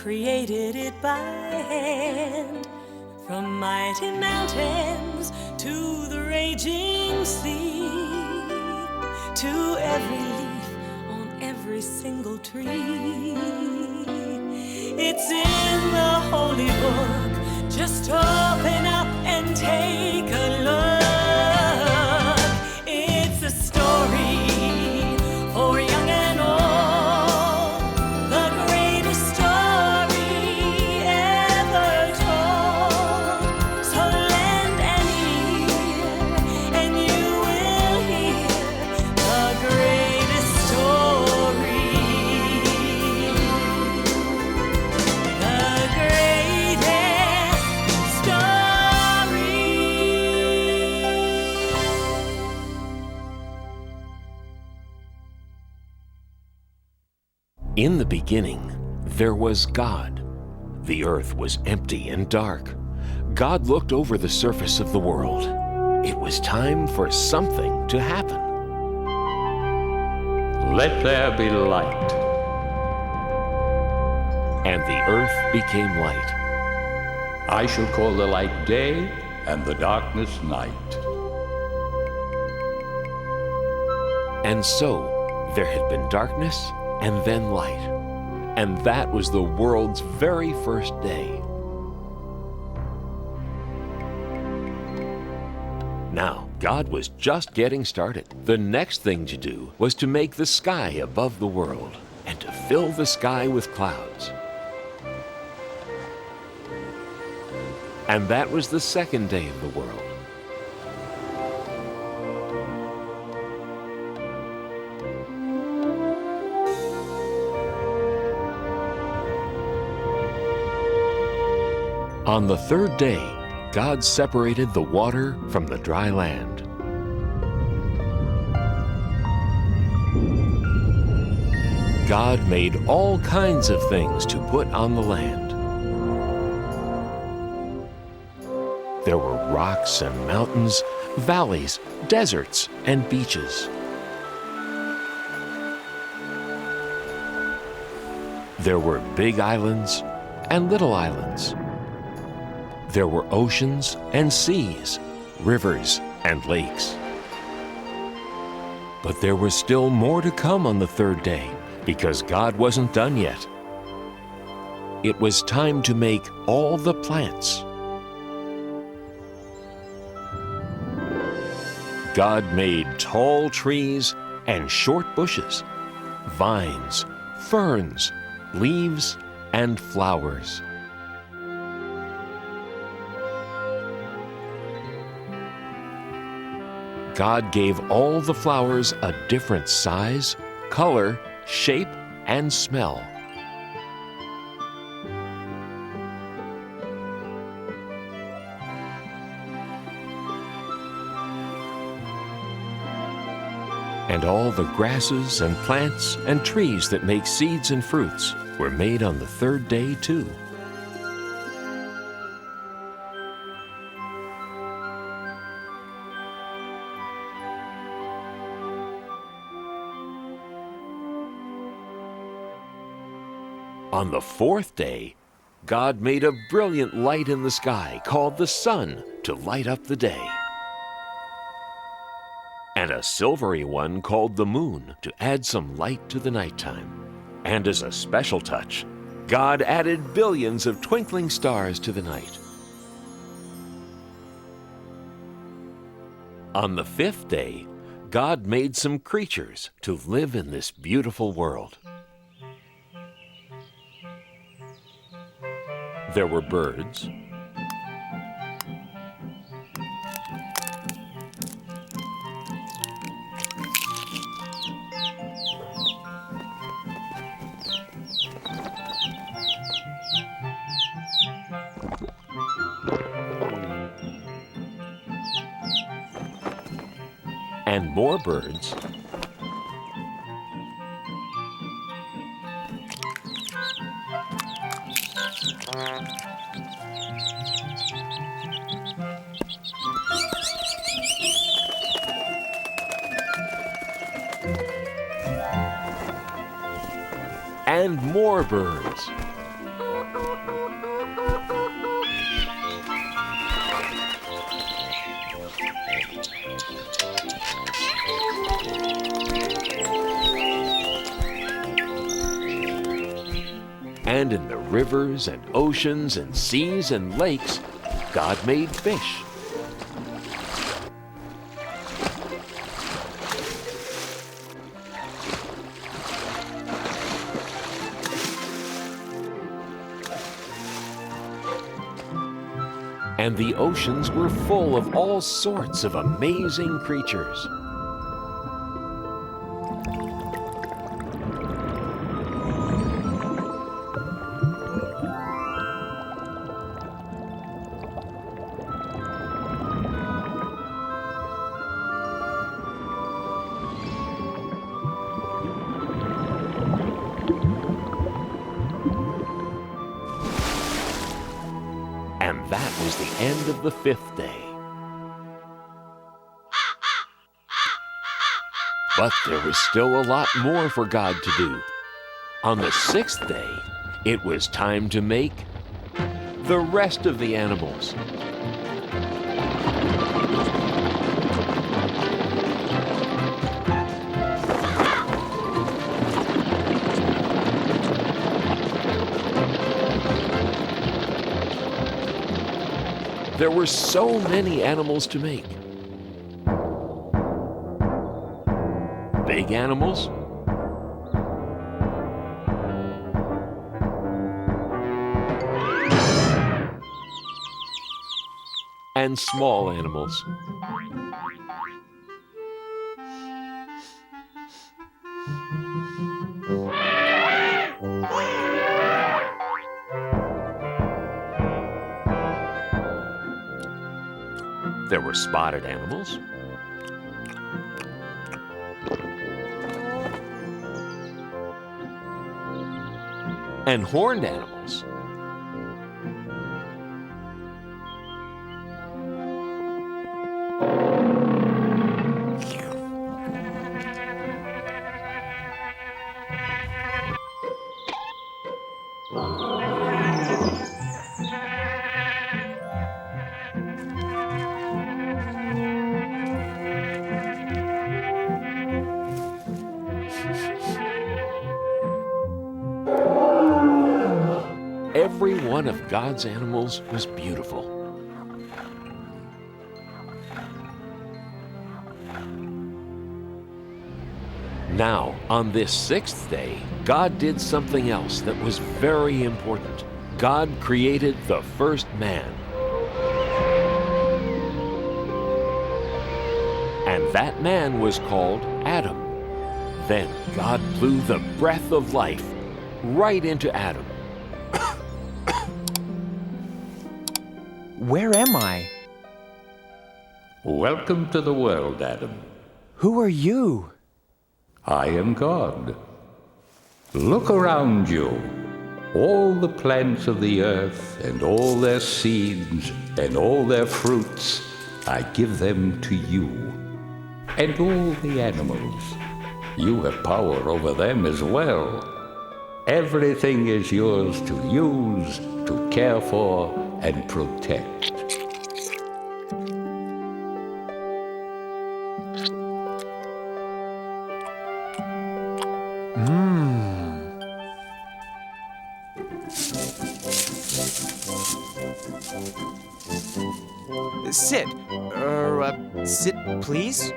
created it by hand. From mighty mountains to the raging sea, to every leaf on every single tree. It's in the holy book. Just open up and take a look. It's a story for young and old, the greatest story ever told. So lend an ear and you will hear the greatest story. The greatest story. In the beginning, there was God. The earth was empty and dark. God looked over the surface of the world. It was time for something to happen. Let there be light. And the earth became light. I shall call the light day and the darkness night. And so there had been darkness and then light. And that was the world's very first day. Now, God was just getting started. The next thing to do was to make the sky above the world and to fill the sky with clouds. And that was the second day of the world. On the third day, God separated the water from the dry land. God made all kinds of things to put on the land. There were rocks and mountains, valleys, deserts, and beaches. There were big islands and little islands. There were oceans and seas, rivers and lakes. But there was still more to come on the third day, because God wasn't done yet. It was time to make all the plants. God made tall trees and short bushes, vines, ferns, leaves, and flowers. God gave all the flowers a different size, color, shape, and smell. And all the grasses and plants and trees that make seeds and fruits were made on the third day too. On the fourth day, God made a brilliant light in the sky called the sun to light up the day, and a silvery one called the moon to add some light to the nighttime. And as a special touch, God added billions of twinkling stars to the night. On the fifth day, God made some creatures to live in this beautiful world. There were birds, and more birds, and more birds. And in the rivers and oceans and seas and lakes, God made fish. And the oceans were full of all sorts of amazing creatures. And that was the end of the 5th day. But there was still a lot more for God to do. On the 6th day, it was time to make the rest of the animals. There were so many animals to make. Big animals, and small animals. There were spotted animals, and horned animals. Every one of God's animals was beautiful. Now, on this 6th day, God did something else that was very important. God created the first man. And that man was called Adam. Then God blew the breath of life right into Adam. Where am I? Welcome to the world, Adam. Who are you? I am God. Look around you. All the plants of the earth and all their seeds and all their fruits, I give them to you. And all the animals. You have power over them as well. Everything is yours to use, to care for, and protect. Sit. Sit, please.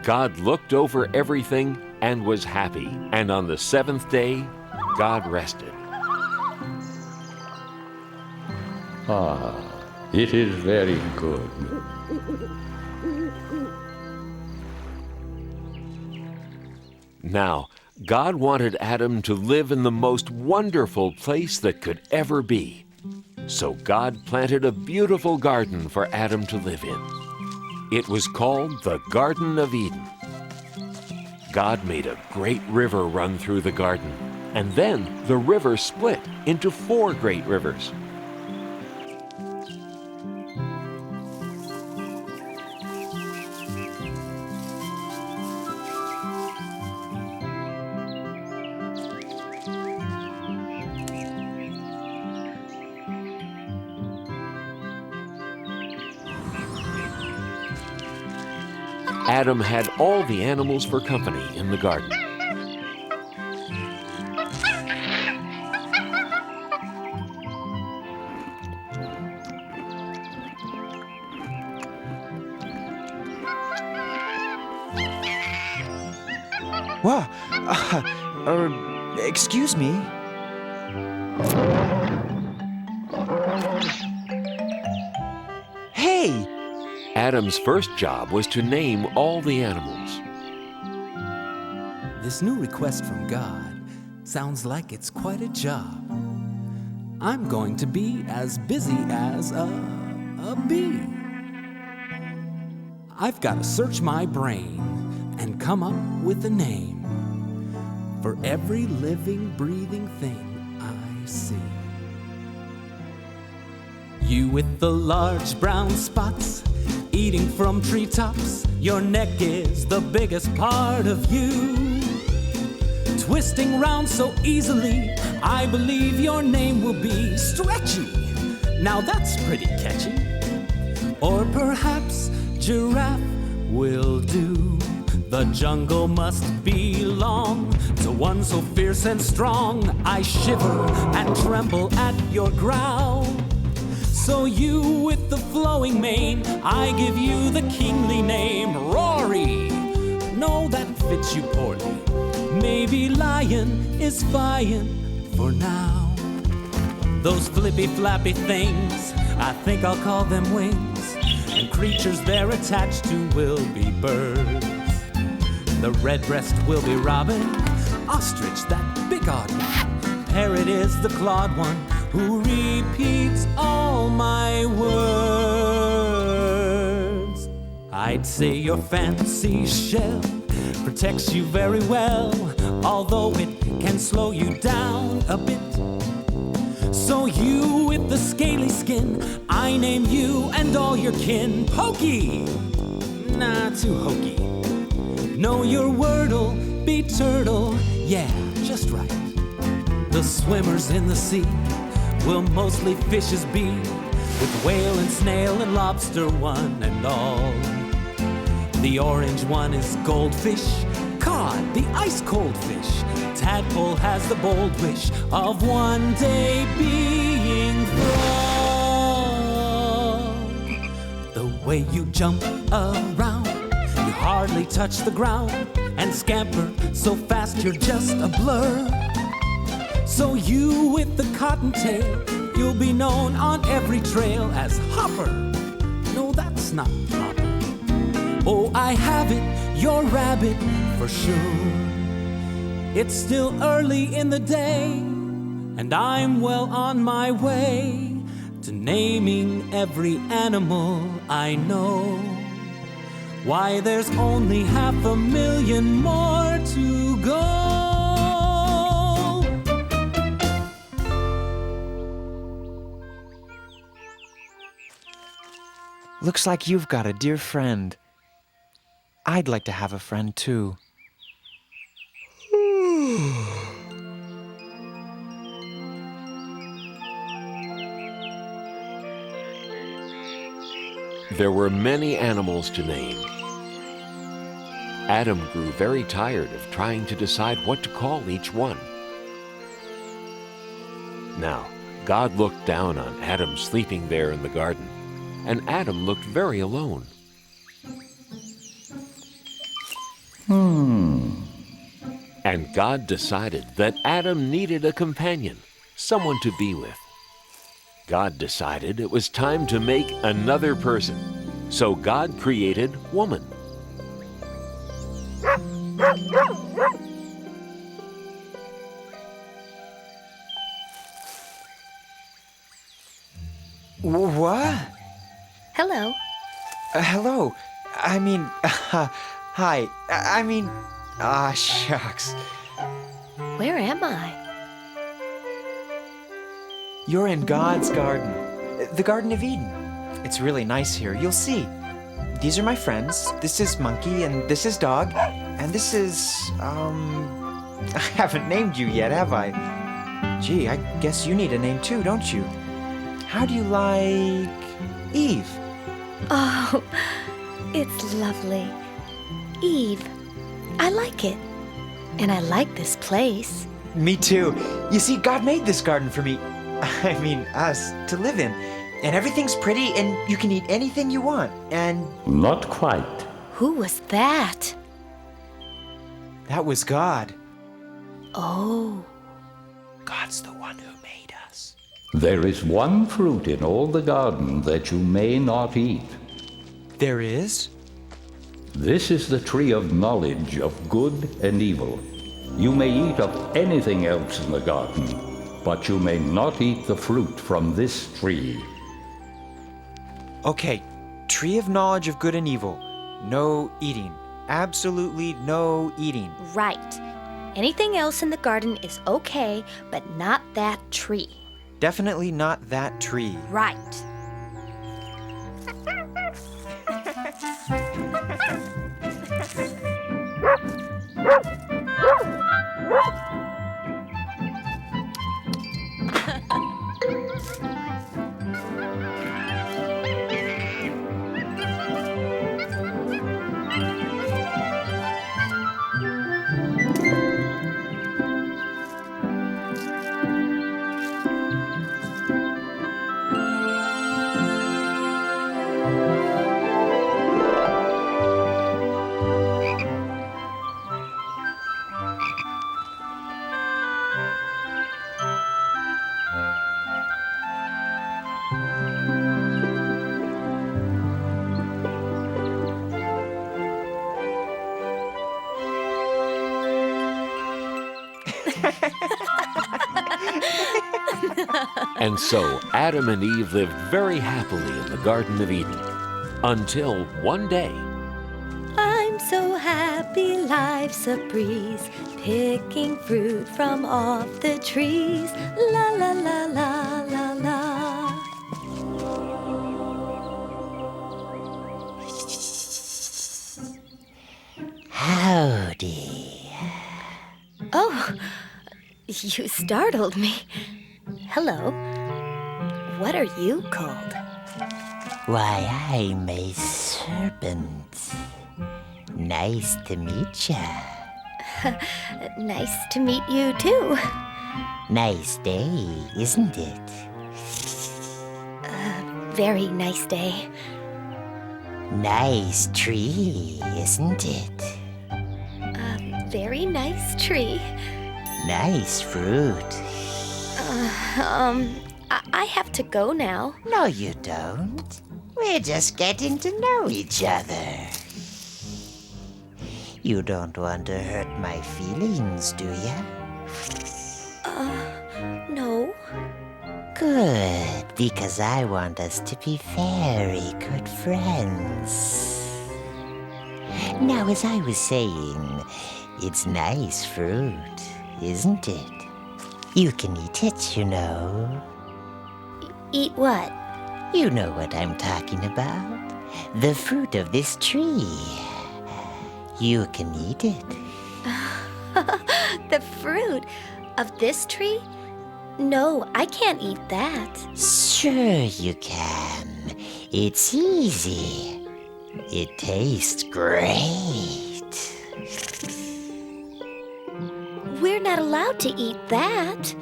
God looked over everything and was happy. And on the 7th day, God rested. It is very good. Now, God wanted Adam to live in the most wonderful place that could ever be. So God planted a beautiful garden for Adam to live in. It was called the Garden of Eden. God made a great river run through the garden, and then the river split into 4 great rivers. Adam had all the animals for company in the garden. Whoa, excuse me. Hey! Adam's first job was to name all the animals. This new request from God sounds like it's quite a job. I'm going to be as busy as a bee. I've got to search my brain and come up with a name for every living, breathing thing I see. You with the large brown spots, eating from treetops, your neck is the biggest part of you. Twisting round so easily, I believe your name will be Stretchy. Now that's pretty catchy. Or perhaps Giraffe will do. The jungle must belong to one so fierce and strong. I shiver and tremble at your growl. So you with the flowing mane, I give you the kingly name, Rory. No, that fits you poorly. Maybe lion is fine for now. Those flippy flappy things, I think I'll call them wings. And creatures they're attached to will be birds. The redbreast will be robin, ostrich that big odd one. Parrot is the clawed one who repeats all my words. I'd say your fancy shell protects you very well, although it can slow you down a bit. So you with the scaly skin, I name you and all your kin Pokey. Nah, too hokey. Know your word'll be turtle, yeah, just right. The swimmers in the sea will mostly fishes be, with whale and snail and lobster one and all. The orange one is goldfish, cod, the ice-cold fish. Tadpole has the bold wish of one day being frog. The way you jump around, you hardly touch the ground, and scamper so fast you're just a blur. So you with the cottontail, you'll be known on every trail as Hopper. No, that's not proper. Oh, I have it, you're rabbit for sure. It's still early in the day, and I'm well on my way to naming every animal I know. Why, there's only 500,000 more to go. Looks like you've got a dear friend. I'd like to have a friend too. There were many animals to name. Adam grew very tired of trying to decide what to call each one. Now, God looked down on Adam sleeping there in the garden, and Adam looked very alone. And God decided that Adam needed a companion, someone to be with. God decided it was time to make another person, so God created woman. What? Hello. Hello. Hi. Shucks. Where am I? You're in God's garden, the Garden of Eden. It's really nice here. You'll see. These are my friends. This is Monkey, and this is Dog, and this is, I haven't named you yet, have I? Gee, I guess you need a name too, don't you? How do you like Eve? Oh, it's lovely. Eve. I like it. And I like this place. Me too. You see, God made this garden for me. Us, to live in. And everything's pretty, and you can eat anything you want. And Not quite. Who was that? that was God. Oh, God's the one who made us. There is one fruit in all the garden that you may not eat. There is? This is the tree of knowledge of good and evil. You may eat of anything else in the garden, but you may not eat the fruit from this tree. Okay, tree of knowledge of good and evil. No eating. Absolutely no eating. right. Anything else in the garden is okay, but not that tree. Definitely not that tree. Right. And so Adam and Eve lived very happily in the Garden of Eden until one day. I'm so happy, life's a breeze, picking fruit from off the trees. La la la la la la. Howdy. Oh, you startled me. Hello. What are you called? Why, I'm a serpent. Nice to meet ya. Nice to meet you too. Nice day, isn't it? Very nice day. Nice tree, isn't it? Very nice tree. Nice fruit. I have to go now. No, you don't. We're just getting to know each other. You don't want to hurt my feelings, do ya? No. Good, because I want us to be very good friends. Now, as I was saying, it's nice fruit, isn't it? You can eat it, you know. Eat what? You know what I'm talking about. The fruit of this tree. You can eat it. The fruit of this tree? No, I can't eat that. Sure you can. It's easy. It tastes great. We're not allowed to eat that.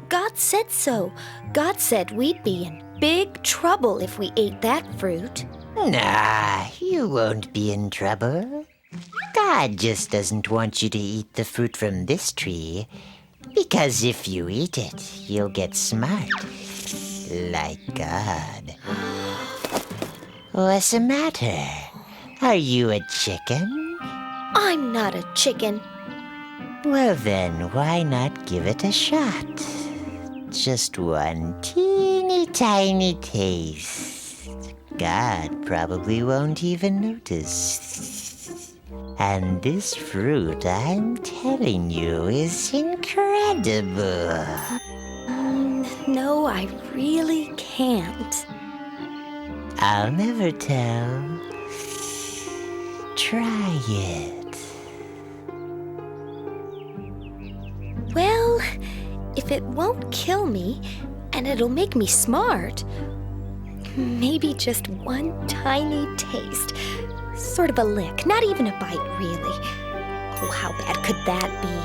God said so. God said we'd be in big trouble if we ate that fruit. Nah, you won't be in trouble. God just doesn't want you to eat the fruit from this tree, because if you eat it, you'll get smart. Like God. What's the matter? Are you a chicken? I'm not a chicken. Well then, why not give it a shot? Just one teeny tiny taste. God probably won't even notice. And this fruit, I'm telling you, is incredible. No, I really can't. I'll never tell. Try it. Well, if it won't kill me, and it'll make me smart, maybe just one tiny taste. Sort of a lick, not even a bite, really. Oh, how bad could that be?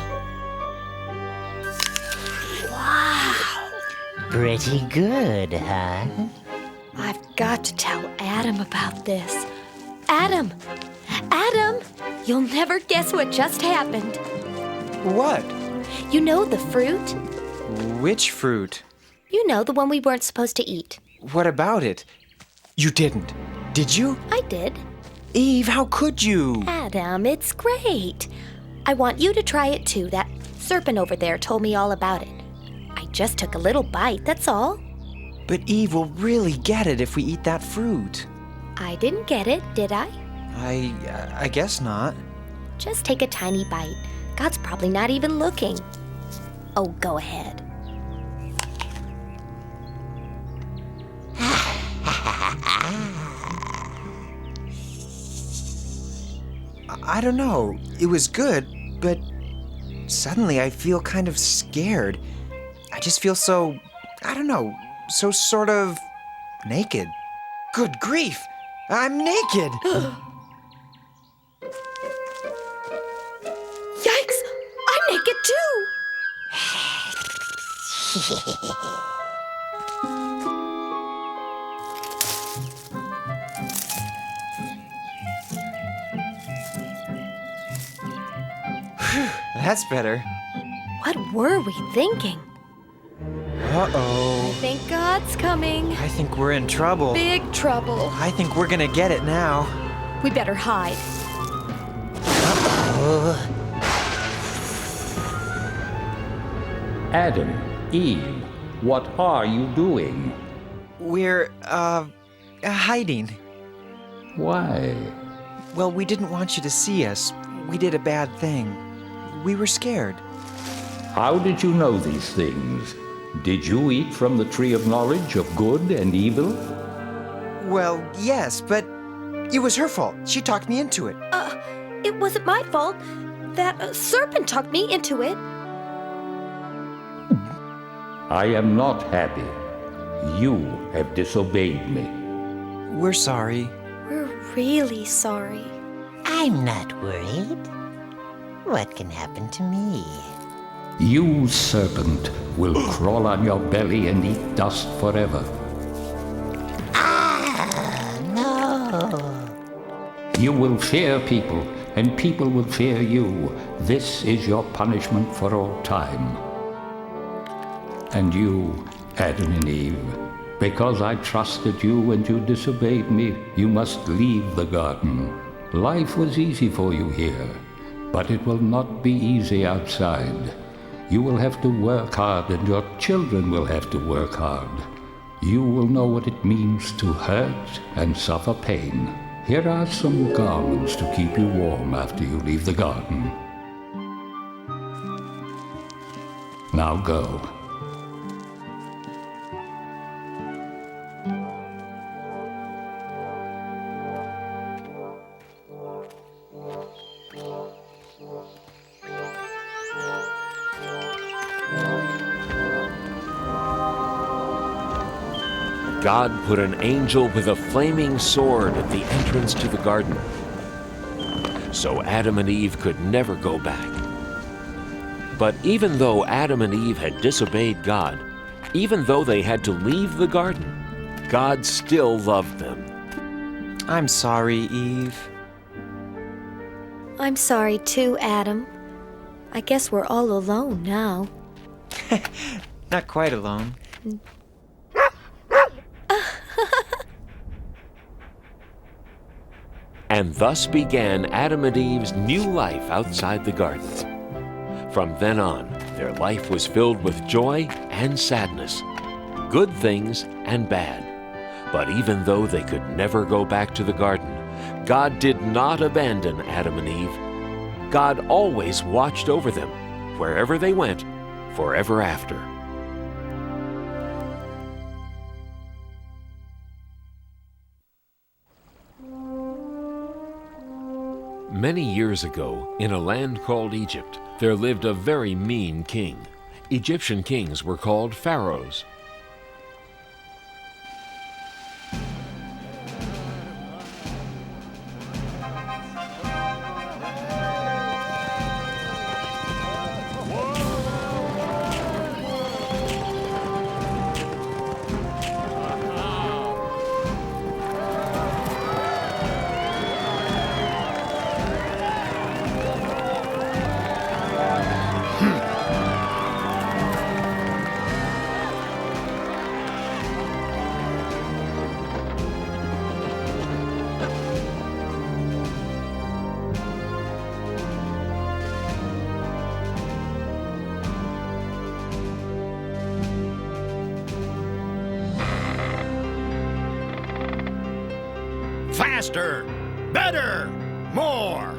Wow! Pretty good, huh? I've got to tell Adam about this. Adam! Adam! You'll never guess what just happened. What? You know the fruit? Which fruit? You know, the one we weren't supposed to eat. What about it? You didn't. Did you? I did. Eve, how could you? Adam, it's great. I want you to try it too. That serpent over there told me all about it. I just took a little bite, that's all. But Eve will really get it if we eat that fruit. I didn't get it, did I? I guess not. Just take a tiny bite. God's probably not even looking. Oh, go ahead. I don't know. It was good, but suddenly I feel kind of scared. I just feel so, I don't know, so sort of naked. Good grief! I'm naked! Yikes! I'm naked too! That's better. What were we thinking? Uh-oh. I think God's coming. I think we're in trouble. Big trouble. I think we're gonna get it now. We better hide. Adam, Eve, what are you doing? We're, hiding. Why? Well, we didn't want you to see us. We did a bad thing. We were scared. How did you know these things? Did you eat from the tree of knowledge of good and evil? Well, yes, but it was her fault. She talked me into it. It wasn't my fault. That serpent talked me into it. I am not happy. You have disobeyed me. We're sorry. We're really sorry. I'm not worried. What can happen to me? You, serpent, will crawl on your belly and eat dust forever. No. You will fear people, and people will fear you. This is your punishment for all time. And you, Adam and Eve, because I trusted you and you disobeyed me, you must leave the garden. Life was easy for you here, but it will not be easy outside. You will have to work hard, and your children will have to work hard. You will know what it means to hurt and suffer pain. Here are some garments to keep you warm after you leave the garden. Now go. God put an angel with a flaming sword at the entrance to the garden, so Adam and Eve could never go back. But even though Adam and Eve had disobeyed God, even though they had to leave the garden, God still loved them. I'm sorry, Eve. I'm sorry too, Adam. I guess we're all alone now. Not quite alone. And thus began Adam and Eve's new life outside the garden. From then on, their life was filled with joy and sadness, good things and bad. But even though they could never go back to the garden, God did not abandon Adam and Eve. God always watched over them, wherever they went, forever after. Many years ago, in a land called Egypt, there lived a very mean king. Egyptian kings were called pharaohs. Faster! Better! More!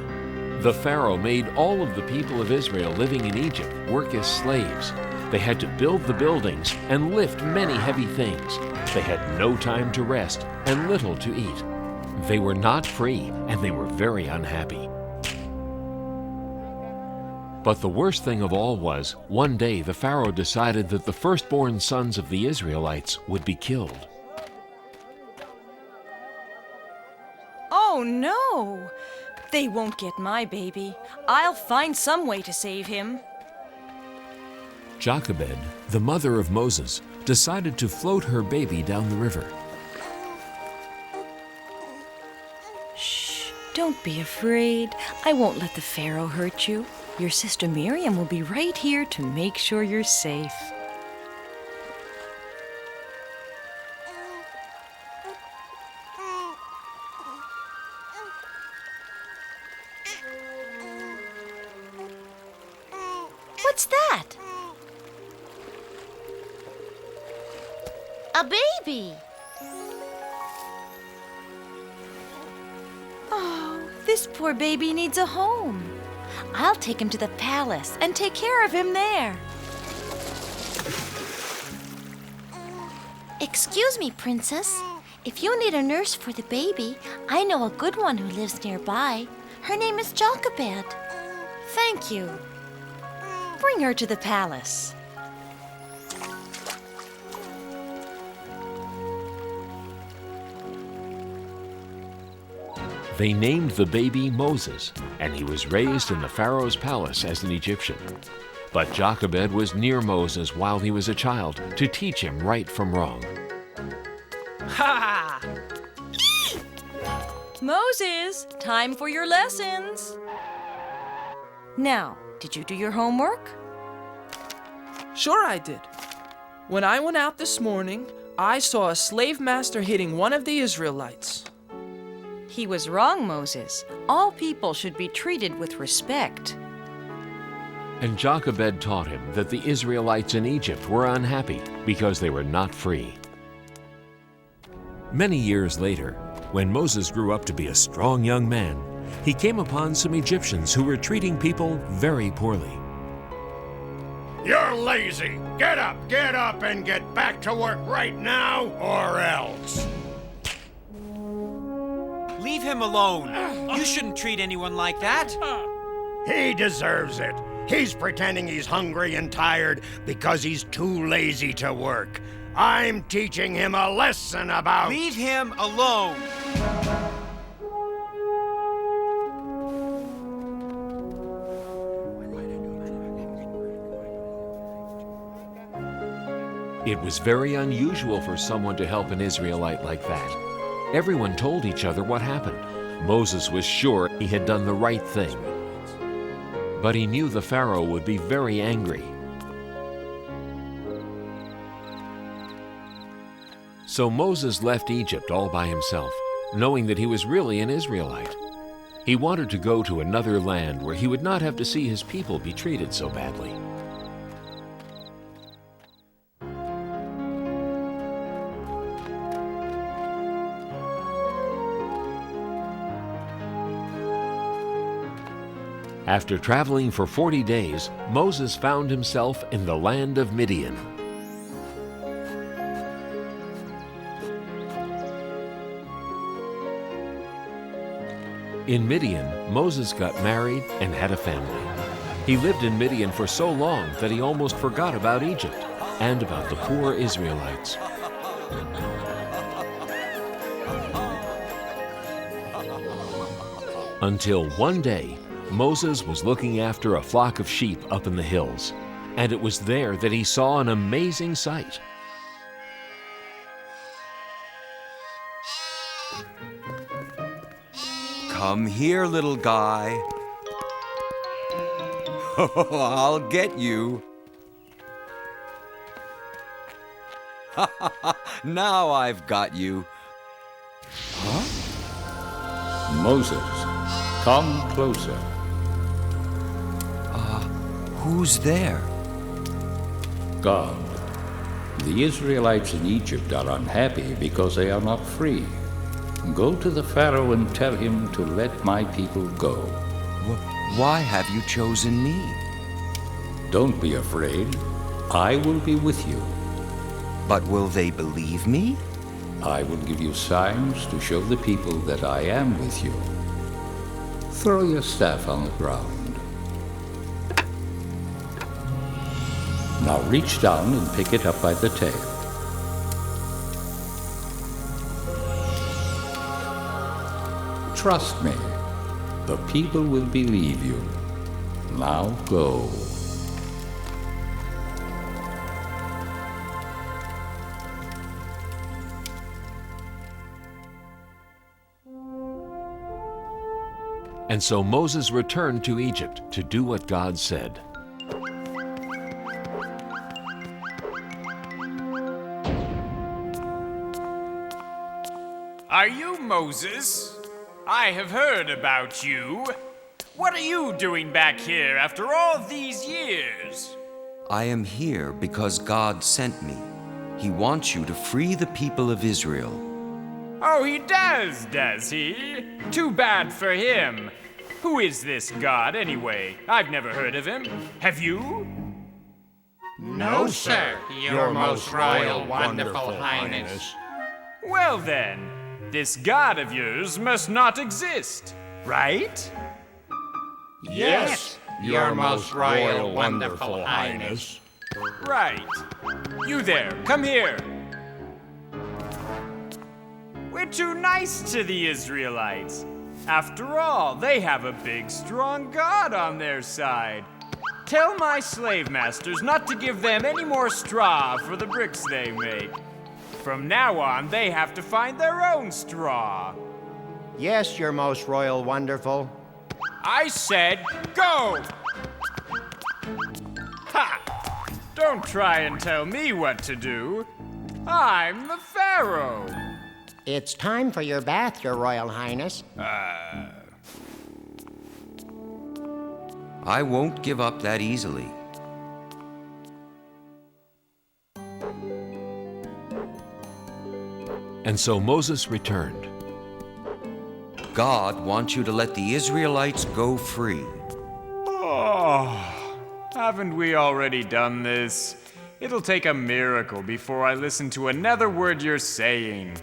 The Pharaoh made all of the people of Israel living in Egypt work as slaves. They had to build the buildings and lift many heavy things. They had no time to rest and little to eat. They were not free, and they were very unhappy. But the worst thing of all was, one day the Pharaoh decided that the firstborn sons of the Israelites would be killed. Oh no! They won't get my baby. I'll find some way to save him. Jochebed, the mother of Moses, decided to float her baby down the river. Shh, don't be afraid. I won't let the Pharaoh hurt you. Your sister Miriam will be right here to make sure you're safe. What's that? A baby! Oh, this poor baby needs a home. I'll take him to the palace and take care of him there. Excuse me, Princess. If you need a nurse for the baby, I know a good one who lives nearby. Her name is Jochebed. Thank you. Bring her to the palace. They named the baby Moses, and he was raised in the Pharaoh's palace as an Egyptian. But Jochebed was near Moses while he was a child to teach him right from wrong. Ha! Moses, time for your lessons. Now, did you do your homework? Sure I did. When I went out this morning, I saw a slave master hitting one of the Israelites. He was wrong, Moses. All people should be treated with respect. And Jochebed taught him that the Israelites in Egypt were unhappy because they were not free. Many years later, when Moses grew up to be a strong young man, he came upon some Egyptians who were treating people very poorly. You're lazy! Get up and get back to work right now, or else! Leave him alone. You shouldn't treat anyone like that. He deserves it. He's pretending he's hungry and tired because he's too lazy to work. I'm teaching him a lesson about... Leave him alone. It was very unusual for someone to help an Israelite like that. Everyone told each other what happened. Moses was sure he had done the right thing. But he knew the Pharaoh would be very angry. So Moses left Egypt all by himself, knowing that he was really an Israelite. He wanted to go to another land where he would not have to see his people be treated so badly. After traveling for 40 days, Moses found himself in the land of Midian. In Midian, Moses got married and had a family. He lived in Midian for so long that he almost forgot about Egypt and about the poor Israelites. Until one day, Moses was looking after a flock of sheep up in the hills, and it was there that he saw an amazing sight. Come here, little guy. I'll get you. Now I've got you. Moses, come closer. Who's there? God. The Israelites in Egypt are unhappy because they are not free. Go to the Pharaoh and tell him to let my people go. Why have you chosen me? Don't be afraid. I will be with you. But will they believe me? I will give you signs to show the people that I am with you. Throw your staff on the ground. Now reach down and pick it up by the tail. Trust me, the people will believe you. Now go. And so Moses returned to Egypt to do what God said. Are you Moses? I have heard about you. What are you doing back here after all these years? I am here because God sent me. He wants you to free the people of Israel. Oh, he does he? Too bad for him. Who is this God, anyway? I've never heard of him. Have you? No, sir, your most royal, wonderful highness. Well then, this God of yours must not exist, right? Yes, your most royal, wonderful highness. Right. You there, come here. We're too nice to the Israelites. After all, they have a big, strong God on their side. Tell my slave masters not to give them any more straw for the bricks they make. From now on, they have to find their own straw. Yes, your most royal, wonderful. I said go! Ha! Don't try and tell me what to do. I'm the Pharaoh. It's time for your bath, your royal highness. I won't give up that easily. And so Moses returned. God wants you to let the Israelites go free. Oh, haven't we already done this? It'll take a miracle before I listen to another word you're saying.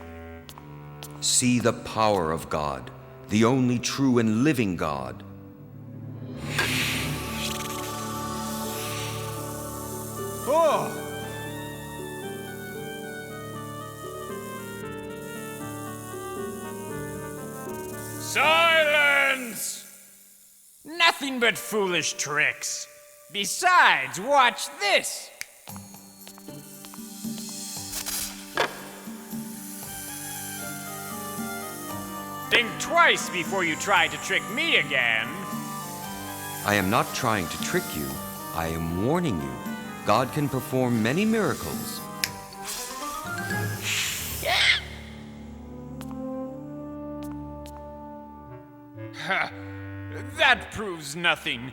See the power of God, the only true and living God. Oh! Silence! Nothing but foolish tricks. Besides, watch this. Think twice before you try to trick me again. I am not trying to trick you. I am warning you. God can perform many miracles. Ha! That proves nothing.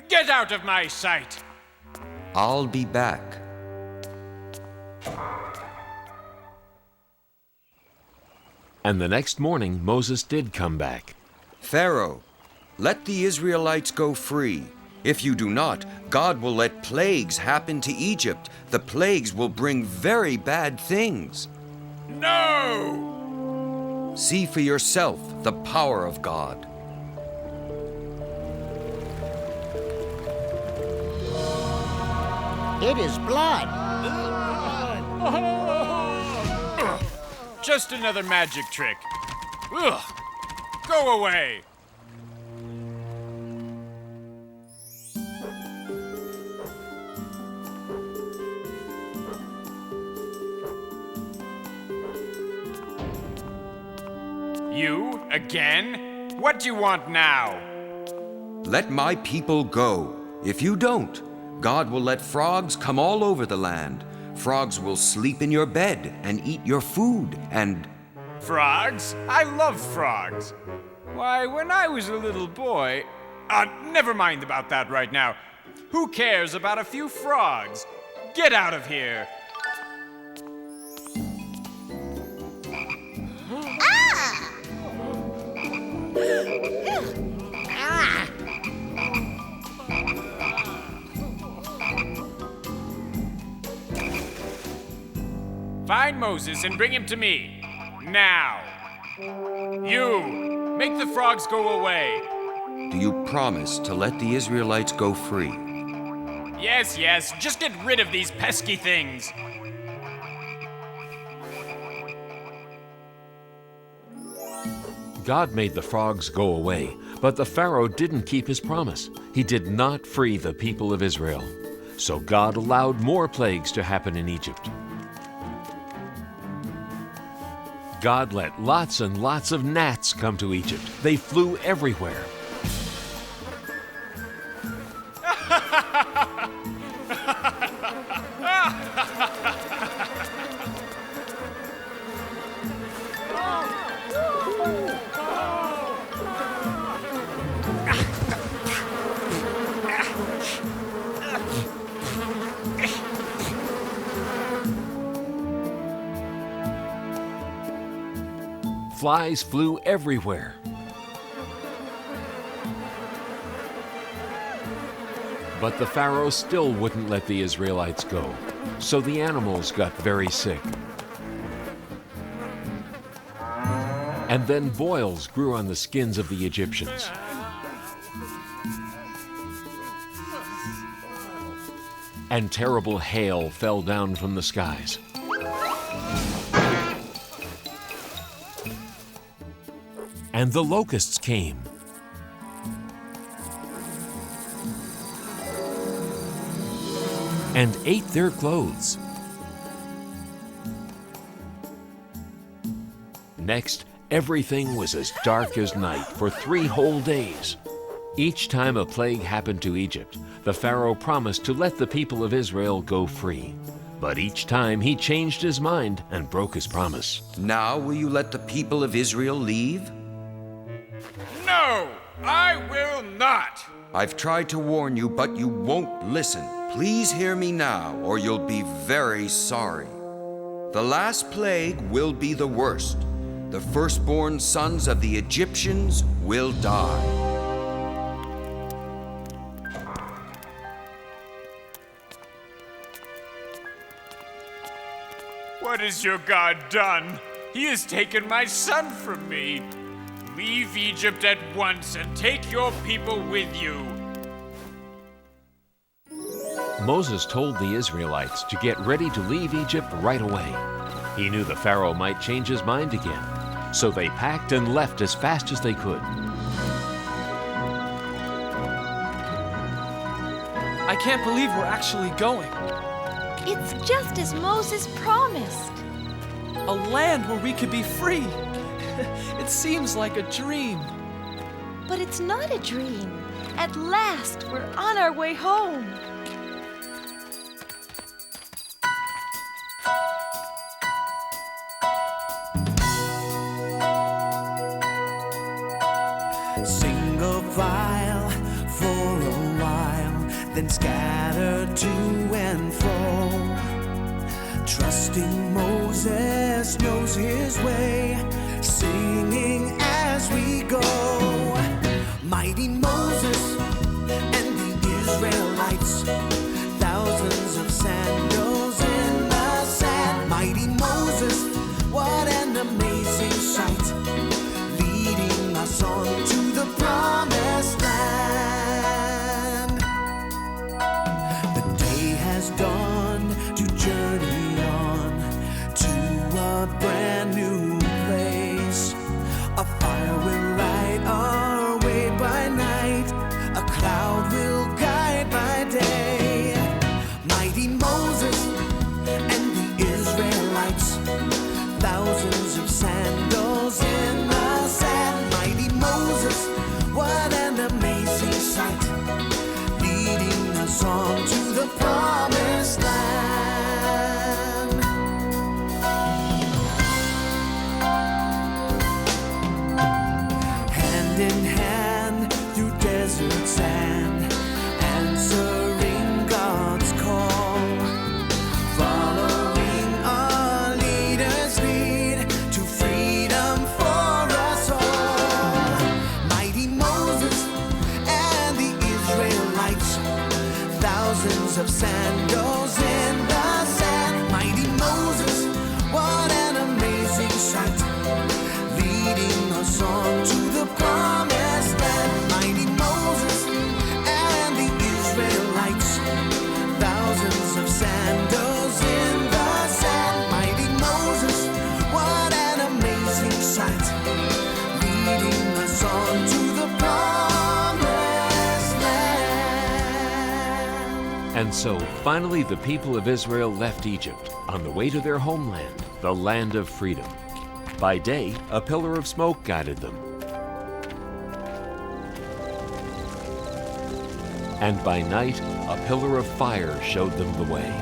Get out of my sight. I'll be back. And the next morning, Moses did come back. Pharaoh, Let the Israelites go free. If you do not, God will let plagues happen to Egypt. The plagues will bring very bad things. No! See for yourself the power of God. It is blood. Just another magic trick. Ugh. Go away! You? Again? What do you want now? Let my people go. If you don't, God will let frogs come all over the land. Frogs will sleep in your bed and eat your food and... Frogs? I love frogs. Why, when I was a little boy... never mind about that right now. Who cares about a few frogs? Get out of here! Find Moses and bring him to me. Now. You! Make the frogs go away. Do you promise to let the Israelites go free? Yes, yes. Just get rid of these pesky things. God made the frogs go away, but the Pharaoh didn't keep his promise. He did not free the people of Israel. So God allowed more plagues to happen in Egypt. God let lots and lots of gnats come to Egypt. They flew everywhere. Flies flew everywhere. But the Pharaoh still wouldn't let the Israelites go, so the animals got very sick. And then boils grew on the skins of the Egyptians. And terrible hail fell down from the skies. And the locusts came. And ate their clothes. Next, everything was as dark as night for 3 whole days. Each time a plague happened to Egypt, the Pharaoh promised to let the people of Israel go free. But each time he changed his mind and broke his promise. Now will you let the people of Israel leave? No, I will not. I've tried to warn you, but you won't listen. Please hear me now, or you'll be very sorry. The last plague will be the worst. The firstborn sons of the Egyptians will die. What has your God done? He has taken my son from me. Leave Egypt at once and take your people with you. Moses told the Israelites to get ready to leave Egypt right away. He knew the Pharaoh might change his mind again, so they packed and left as fast as they could. I can't believe we're actually going. It's just as Moses promised. A land where we could be free. It seems like a dream. But it's not a dream. At last, we're on our way home. Sing a while for a while, then scatter to and fro. Trusting Moses knows his way, singing as we go. Mighty Moses and the Israelites, thousands of sandals in the sand. Mighty Moses, what an amazing sight, leading us on to the promised land. The day has dawned to journey on to a brand new place. A fire will light our way by night, a cloud will guide by day. Mighty Moses and the Israelites, thousands of sandals in the sand. Mighty Moses, what an amazing sight, leading us on to the promised land. Hand in hand through desert sand, answering God's call, following our leader's lead to freedom for us all. Mighty Moses and the Israelites, thousands of sandals in the sand. Mighty Moses, what an amazing sight, leading us on to the promised land. Mighty Moses and the Israelites, thousands of sandals in the sand. Mighty Moses, what an amazing sight, leading us on to the promised land. And so, finally, the people of Israel left Egypt on the way to their homeland, the land of freedom. By day, a pillar of smoke guided them. And by night, a pillar of fire showed them the way.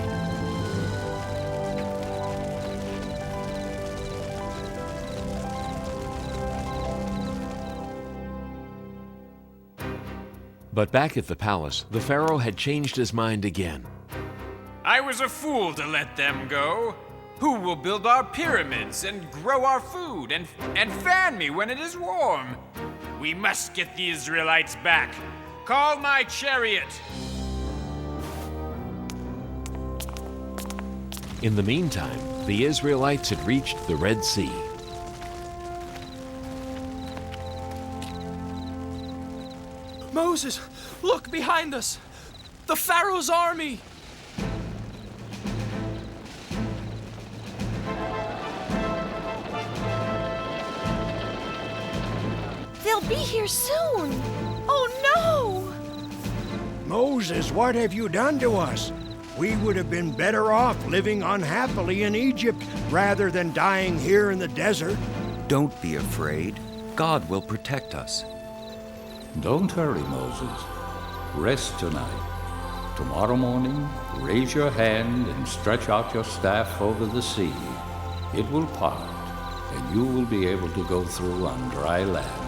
But back at the palace, the Pharaoh had changed his mind again. I was a fool to let them go. Who will build our pyramids and grow our food and fan me when it is warm? We must get the Israelites back. Call my chariot. In the meantime, the Israelites had reached the Red Sea. Moses, look behind us! The Pharaoh's army! They'll be here soon. Oh no! Moses, what have you done to us? We would have been better off living unhappily in Egypt rather than dying here in the desert. Don't be afraid. God will protect us. Don't hurry, Moses. Rest tonight. Tomorrow morning, raise your hand and stretch out your staff over the sea. It will part, and you will be able to go through on dry land.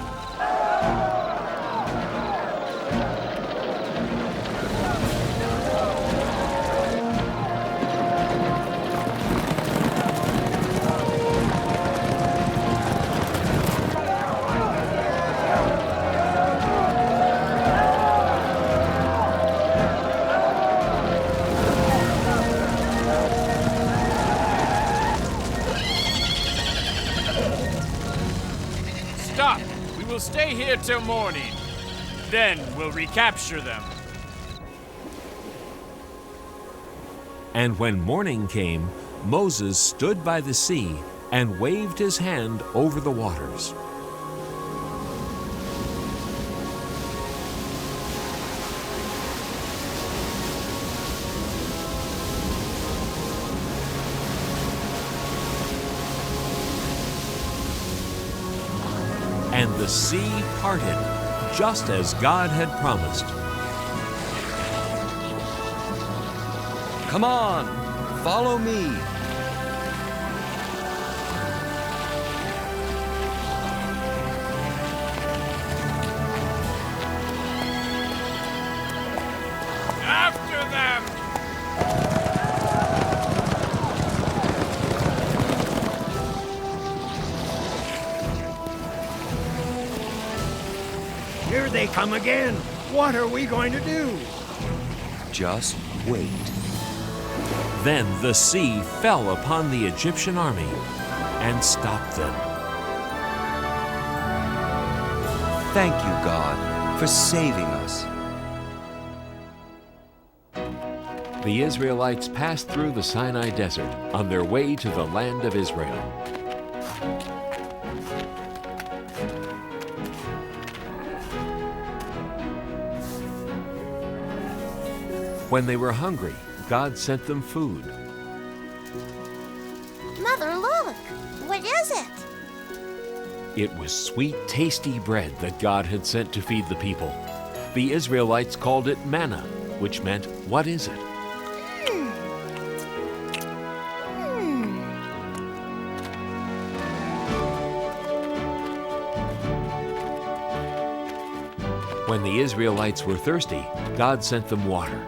Stop! We will stay here till morning. Then we'll recapture them. And when morning came, Moses stood by the sea and waved his hand over the waters. And the sea parted, just as God had promised. Come on, follow me. After them! Here they come again. What are we going to do? Just wait. Then the sea fell upon the Egyptian army and stopped them. Thank you, God, for saving us. The Israelites passed through the Sinai Desert on their way to the land of Israel. When they were hungry, God sent them food. Mother, look! What is it? It was sweet, tasty bread that God had sent to feed the people. The Israelites called it manna, which meant, "What is it?" When the Israelites were thirsty, God sent them water.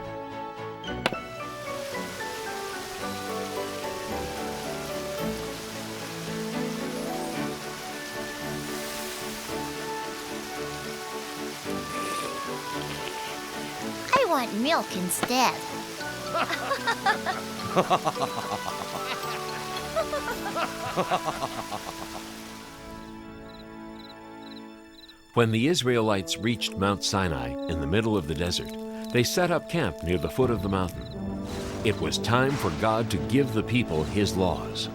I want milk instead. When the Israelites reached Mount Sinai in the middle of the desert, they set up camp near the foot of the mountain. It was time for God to give the people His laws.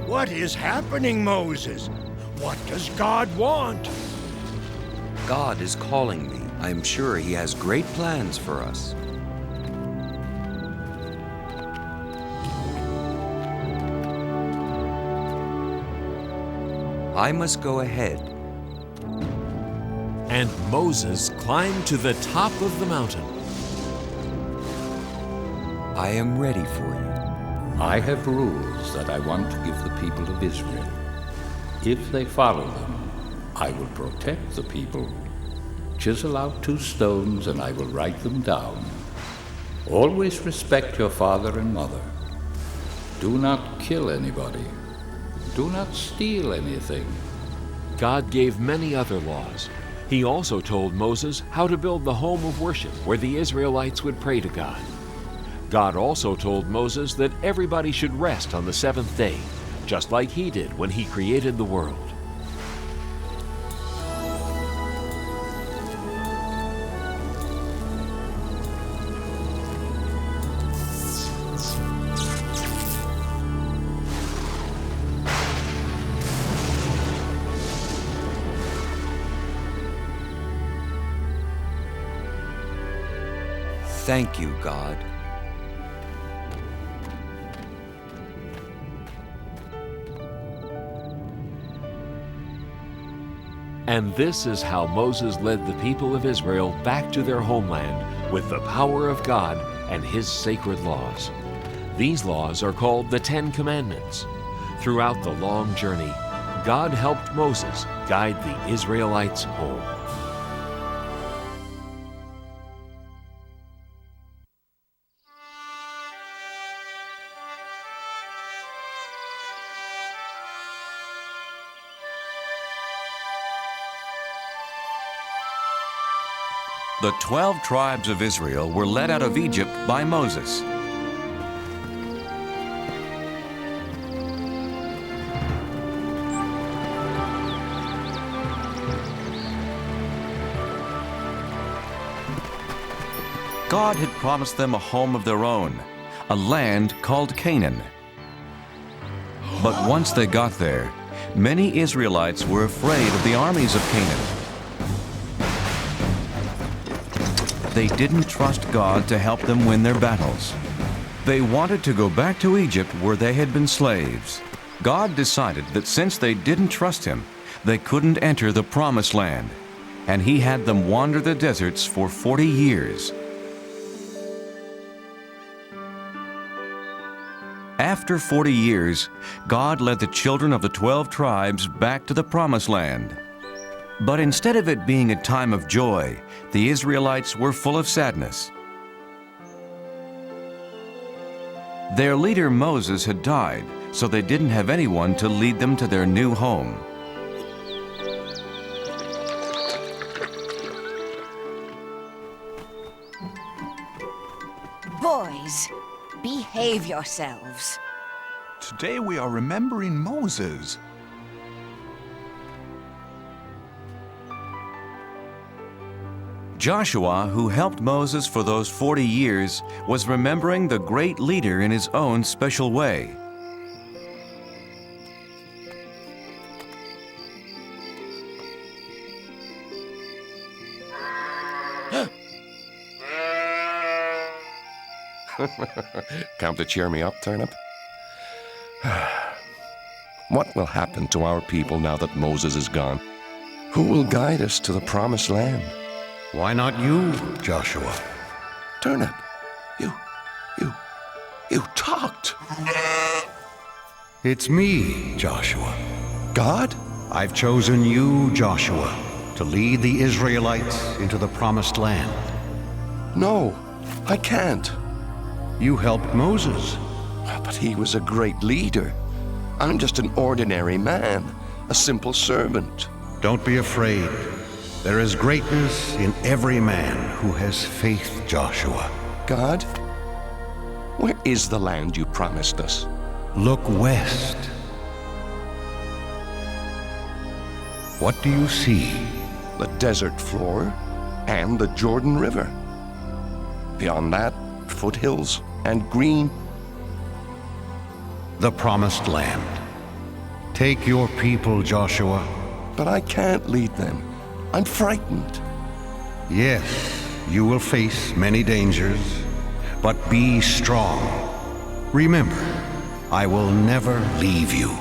What is happening, Moses? What does God want? God is calling me. I'm sure He has great plans for us. I must go ahead. And Moses climbed to the top of the mountain. I am ready for you. I have rules that I want to give the people of Israel. If they follow them, I will protect the people. Chisel out 2 stones and I will write them down. Always respect your father and mother. Do not kill anybody. Do not steal anything. God gave many other laws. He also told Moses how to build the home of worship where the Israelites would pray to God. God also told Moses that everybody should rest on the 7th day, just like He did when He created the world. Thank you, God. And this is how Moses led the people of Israel back to their homeland with the power of God and His sacred laws. These laws are called the 10 Commandments. Throughout the long journey, God helped Moses guide the Israelites home. The 12 tribes of Israel were led out of Egypt by Moses. God had promised them a home of their own, a land called Canaan. But once they got there, many Israelites were afraid of the armies of Canaan. They didn't trust God to help them win their battles. They wanted to go back to Egypt where they had been slaves. God decided that since they didn't trust Him, they couldn't enter the Promised Land. and he had them wander the deserts for 40 years. After 40 years, God led the children of the 12 tribes back to the Promised Land. But instead of it being a time of joy, the Israelites were full of sadness. Their leader Moses had died, so they didn't have anyone to lead them to their new home. Boys, behave yourselves. Today we are remembering Moses. Joshua, who helped Moses for those 40 years, was remembering the great leader in his own special way. Come to cheer me up, Turnip? What will happen to our people now that Moses is gone? Who will guide us to the Promised Land? Why not you, Joshua? Turnip, you talked. It's me, Joshua. God? I've chosen you, Joshua, to lead the Israelites into the Promised Land. No, I can't. You helped Moses. But he was a great leader. I'm just an ordinary man, a simple servant. Don't be afraid. There is greatness in every man who has faith, Joshua. God, where is the land you promised us? Look west. What do you see? The desert floor and the Jordan River. Beyond that, foothills and green. The Promised Land. Take your people, Joshua. But I can't lead them. I'm frightened. Yes, you will face many dangers, but be strong. Remember, I will never leave you.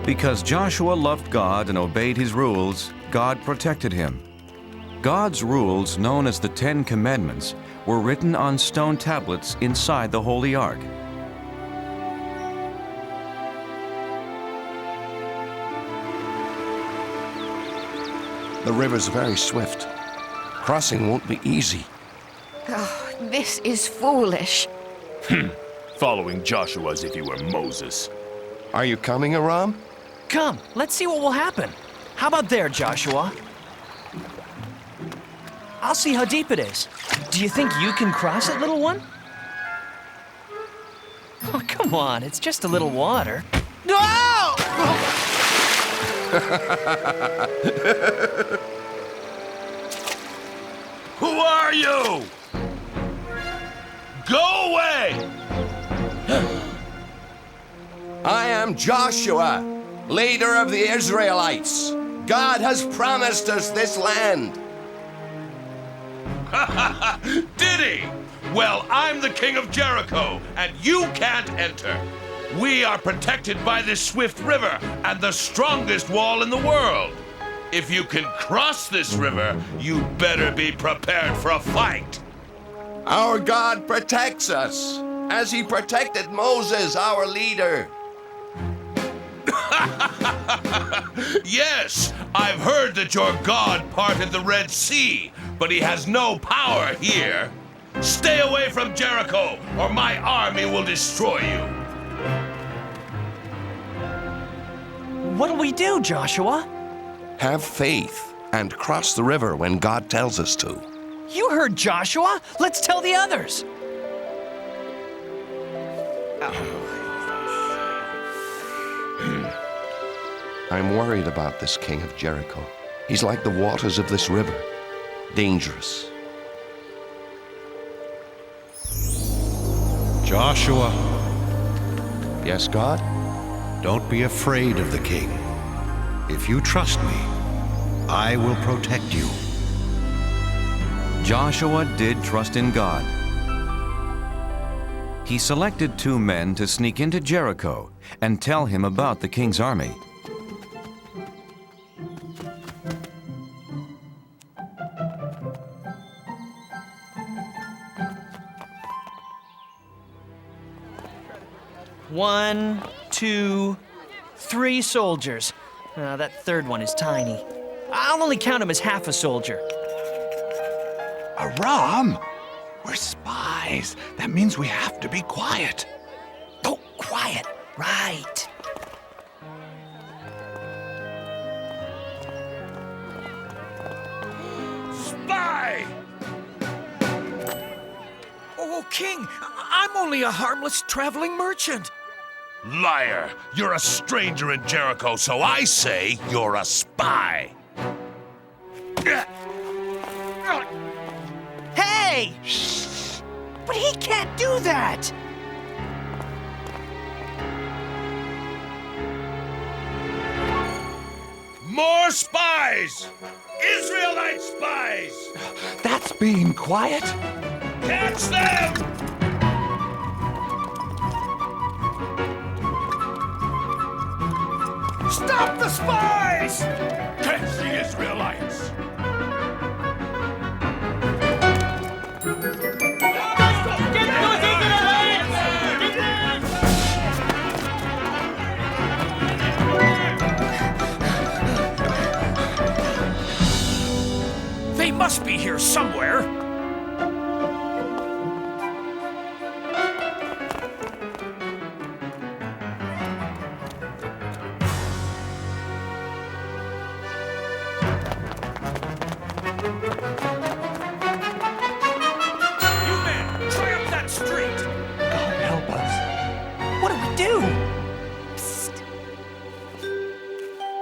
Because Joshua loved God and obeyed his rules, God protected him. God's rules, known as the 10 Commandments, were written on stone tablets inside the Holy Ark. The river's very swift. Crossing won't be easy. Oh, this is foolish. Following Joshua as if he were Moses. Are you coming, Aram? Come, let's see what will happen. How about there, Joshua? I'll see how deep it is. Do you think you can cross it, little one? Oh, come on, it's just a little water. No! Who are you? Go away! I am Joshua, leader of the Israelites. God has promised us this land. Did he? Well, I'm the king of Jericho, and you can't enter. We are protected by this swift river and the strongest wall in the world. If you can cross this river, you better be prepared for a fight. Our God protects us, as he protected Moses, our leader. Yes, I've heard that your God parted the Red Sea, but he has no power here. Stay away from Jericho, or my army will destroy you. What'll we do, Joshua? Have faith and cross the river when God tells us to. You heard Joshua. Let's tell the others. I'm worried about this king of Jericho. He's like the waters of this river, dangerous. Joshua. Yes, God? Don't be afraid of the king. If you trust me, I will protect you. Joshua did trust in God. He selected 2 men to sneak into Jericho and tell him about the king's army. One, 2, 3 soldiers. That third one is tiny. I'll only count him as half a soldier. Aram! We're spies. That means we have to be quiet. Oh, quiet. Right. Spy! Oh, King, I'm only a harmless traveling merchant. Liar! You're a stranger in Jericho, so I say you're a spy. Hey! Shh! But he can't do that! More spies! Israelite spies! That's being quiet. Catch them! Stop the spies! Catch the Israelites! They must be here somewhere.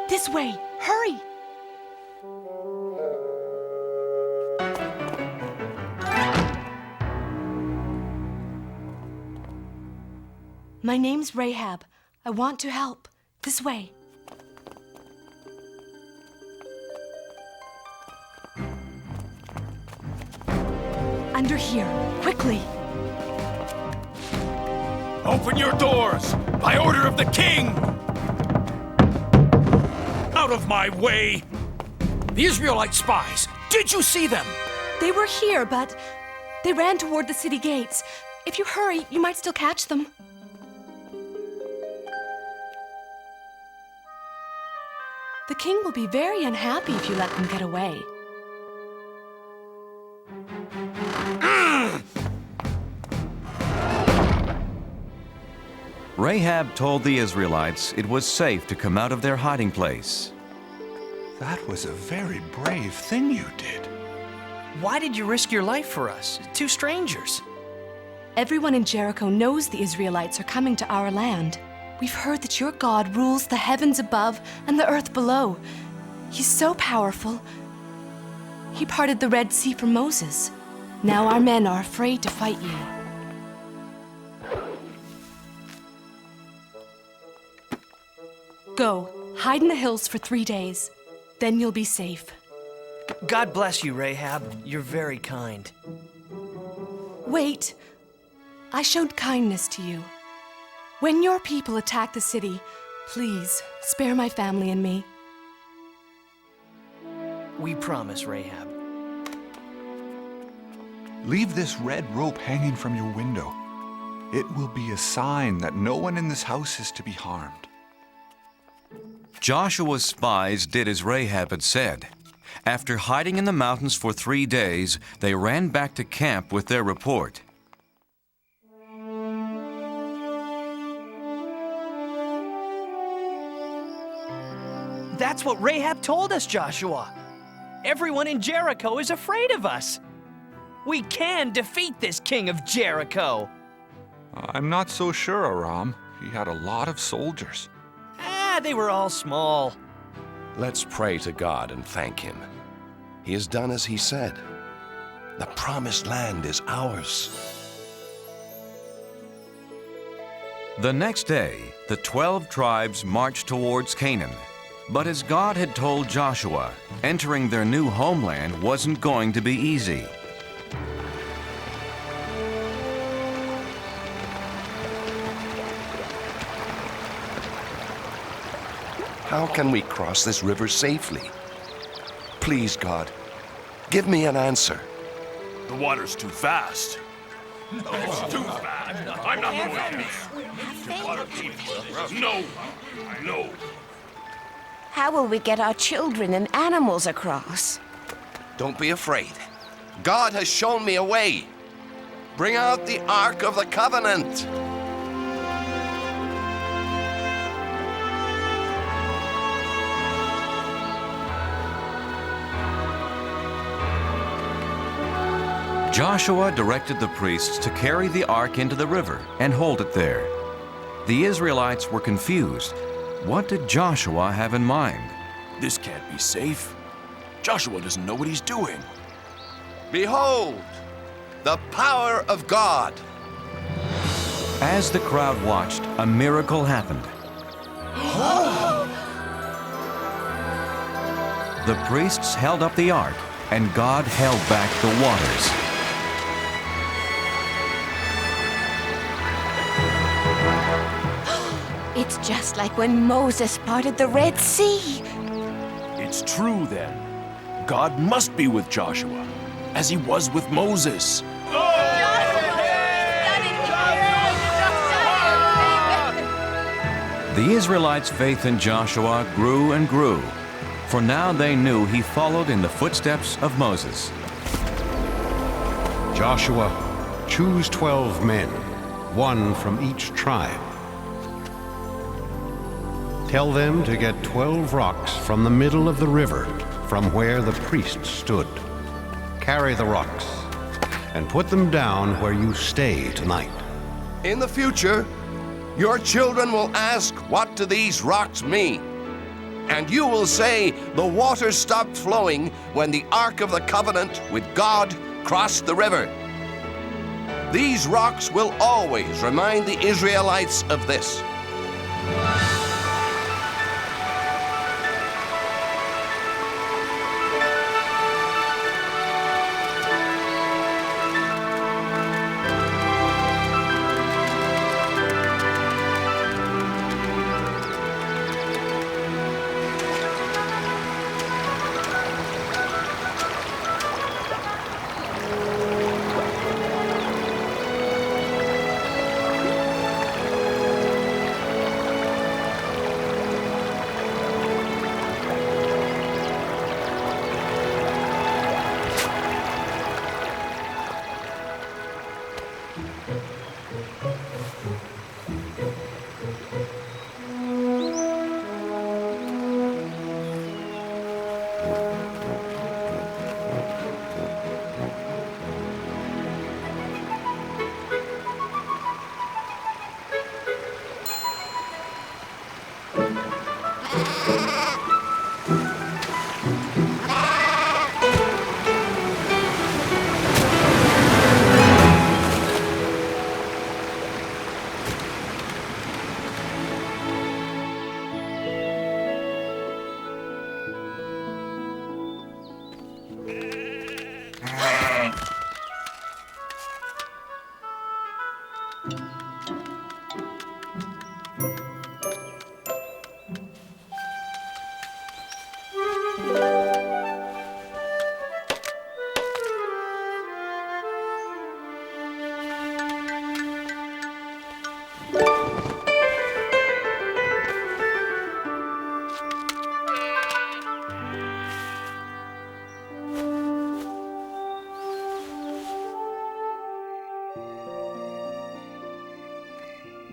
This way! Hurry! My name's Rahab. I want to help. This way. Under here. Quickly. Open your doors! By order of the king! Out of my way! The Israelite spies! Did you see them? They were here, but they ran toward the city gates. If you hurry, you might still catch them. The king will be very unhappy if you let them get away. Rahab told the Israelites it was safe to come out of their hiding place. That was a very brave thing you did. Why did you risk your life for us? 2 strangers. Everyone in Jericho knows the Israelites are coming to our land. We've heard that your God rules the heavens above and the earth below. He's so powerful. He parted the Red Sea for Moses. Now our men are afraid to fight you. Go, hide in the hills for 3 days. Then you'll be safe. God bless you, Rahab. You're very kind. Wait. I showed kindness to you. When your people attack the city, please spare my family and me. We promise, Rahab. Leave this red rope hanging from your window. It will be a sign that no one in this house is to be harmed. Joshua's spies did as Rahab had said. After hiding in the mountains for 3 days, they ran back to camp with their report. That's what Rahab told us, Joshua. Everyone in Jericho is afraid of us. We can defeat this king of Jericho. I'm not so sure, Aram. He had a lot of soldiers. They were all small. Let's pray to God and thank Him. He has done as He said. The promised land is ours. The next day, the 12 tribes marched towards Canaan. But as God had told Joshua, entering their new homeland wasn't going to be easy. How can we cross this river safely? Please, God, give me an answer. The water's too fast. It's too fast. I'm not going to. No. No. How will we get our children and animals across? Don't be afraid. God has shown me a way. Bring out the Ark of the Covenant. Joshua directed the priests to carry the ark into the river and hold it there. The Israelites were confused. What did Joshua have in mind? This can't be safe. Joshua doesn't know what he's doing. Behold, the power of God. As the crowd watched, a miracle happened. The priests held up the ark, and God held back the waters. It's just like when Moses parted the Red Sea. It's true then. God must be with Joshua, as he was with Moses. The Israelites' faith in Joshua grew and grew, for now they knew he followed in the footsteps of Moses. Joshua, choose 12 men, one from each tribe. Tell them to get 12 rocks from the middle of the river, from where the priests stood. Carry the rocks and put them down where you stay tonight. In the future, your children will ask, what do these rocks mean? And you will say, the water stopped flowing when the Ark of the Covenant with God crossed the river. These rocks will always remind the Israelites of this.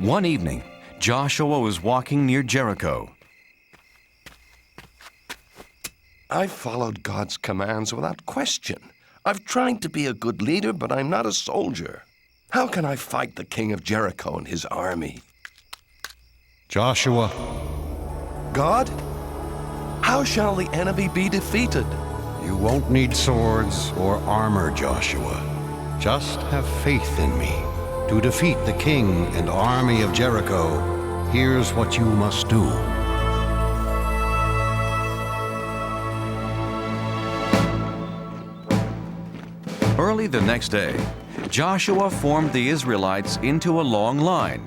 One evening, Joshua was walking near Jericho. I've followed God's commands without question. I've tried to be a good leader, but I'm not a soldier. How can I fight the king of Jericho and his army? Joshua. God, how shall the enemy be defeated? You won't need swords or armor, Joshua. Just have faith in me. To defeat the king and army of Jericho, here's what you must do. Early the next day, Joshua formed the Israelites into a long line.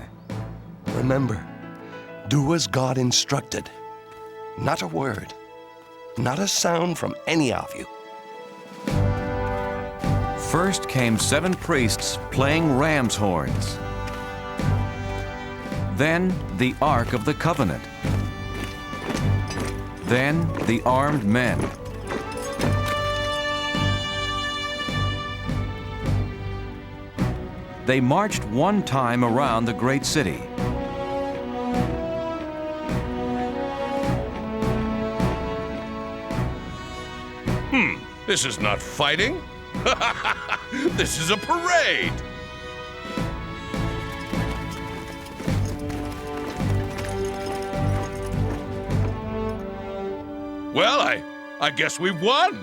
Remember, do as God instructed. Not a word. Not a sound from any of you. First came 7 priests playing ram's horns. Then the Ark of the Covenant. Then the armed men. They marched one time around the great city. This is not fighting. This is a parade. Well, I guess we've won.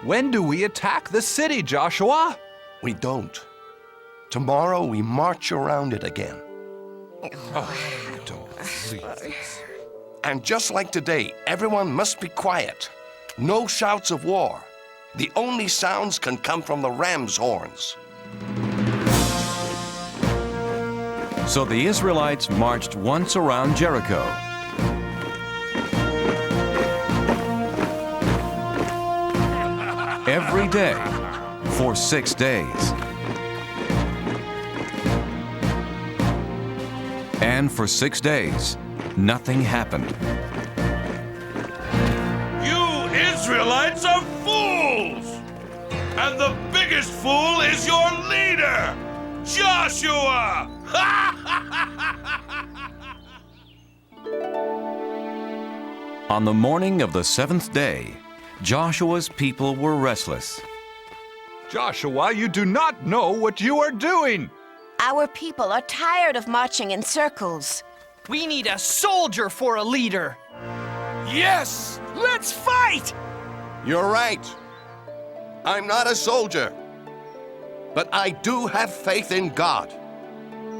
When do we attack the city, Joshua? We don't. Tomorrow we march around it again. And just like today, everyone must be quiet. No shouts of war. The only sounds can come from the ram's horns. So the Israelites marched once around Jericho. Every day for 6 days. And for 6 days, nothing happened. You Israelites are fools! And the biggest fool is your leader, Joshua! On the morning of the 7th day, Joshua's people were restless. Joshua, you do not know what you are doing. Our people are tired of marching in circles. We need a soldier for a leader. Yes! Let's fight! You're right. I'm not a soldier. But I do have faith in God.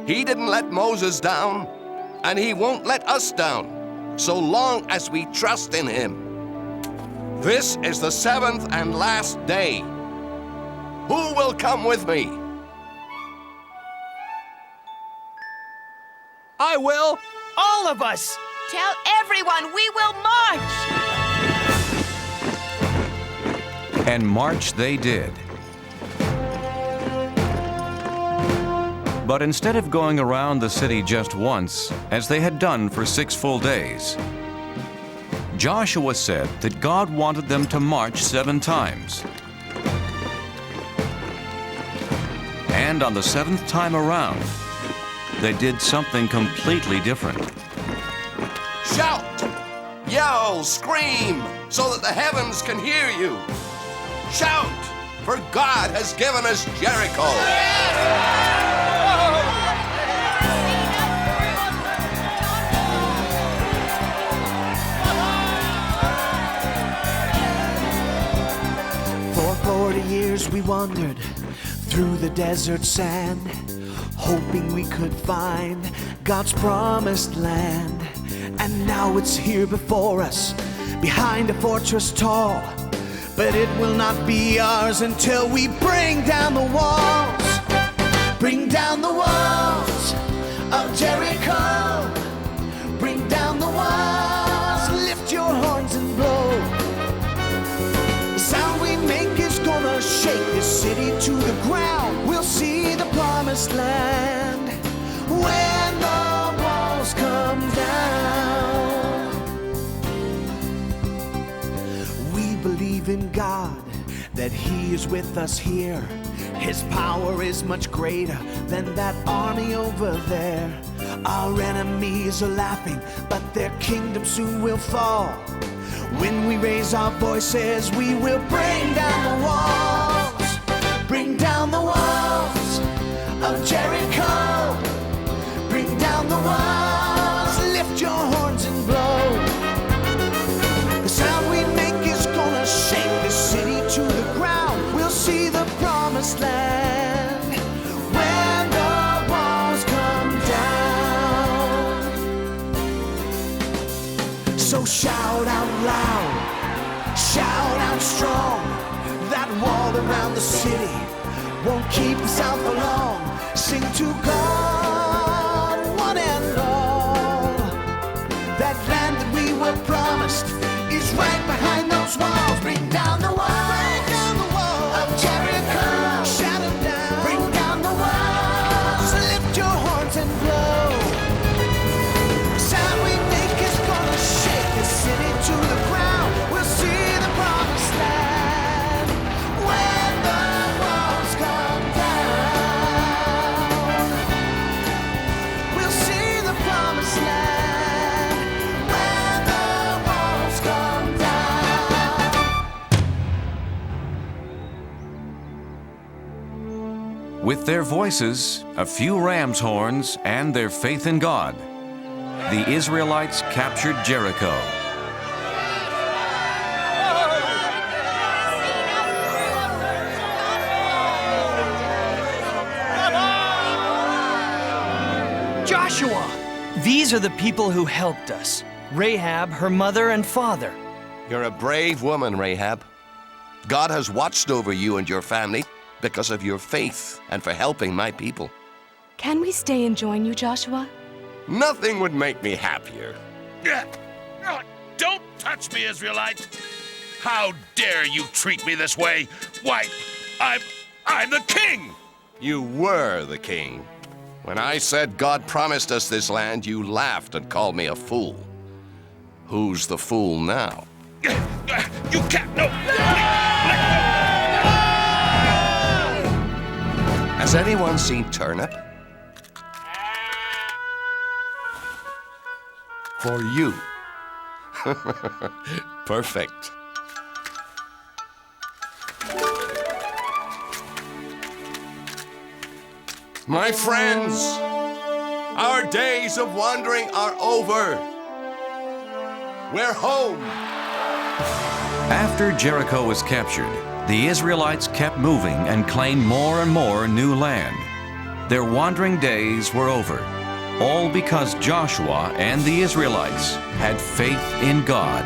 He didn't let Moses down, and he won't let us down, so long as we trust in him. This is the 7th and last day. Who will come with me? I will. All of us. Tell everyone we will march. And march they did. But instead of going around the city just once, as they had done for 6 full days, Joshua said that God wanted them to march 7 times. And on the 7th time around, they did something completely different. Shout, yell, scream, so that the heavens can hear you. Shout, for God has given us Jericho. For 40 years we wandered through the desert sand, hoping we could find God's promised land. And now it's here before us, behind a fortress tall. But it will not be ours until we bring down the walls. Bring down the walls of Jericho. Bring down the walls, lift your horns and blow. The sound we make is gonna shake this city to the ground. We'll see the promised land when the walls come down. We believe in God, that He is with us here. His power is much greater than that army over there. Our enemies are laughing, but their kingdom soon will fall. When we raise our voices, we will bring down the walls. Bring down the walls of Jericho. Bring down the walls, lift your horns and blow. The sound we make is gonna shake the city to the ground. We'll see the promised land when the walls come down. So shout out loud, shout out strong. That wall around the city won't keep us out for long. Sing to God, one and all. That land that we were promised is right behind those walls. Bring down the walls of Jericho. Shatter down. Bring down the walls. Lift your horns and blow. The sound we make is gonna shake the city to the ground. We'll see the promised land when the walls come down. We'll see the promised land when the walls come down. With their voices, a few ram's horns, and their faith in God, the Israelites captured Jericho. Joshua! These are the people who helped us. Rahab, her mother and father. You're a brave woman, Rahab. God has watched over you and your family because of your faith and for helping my people. Can we stay and join you, Joshua? Nothing would make me happier. Don't touch me, Israelite! How dare you treat me this way? Why, I'm the king! You were the king. When I said God promised us this land, you laughed and called me a fool. Who's the fool now? You can't, no! Has anyone seen Turnip? For you. Perfect. My friends, our days of wandering are over. We're home. After Jericho was captured, the Israelites kept moving and claimed more and more new land. Their wandering days were over, all because Joshua and the Israelites had faith in God.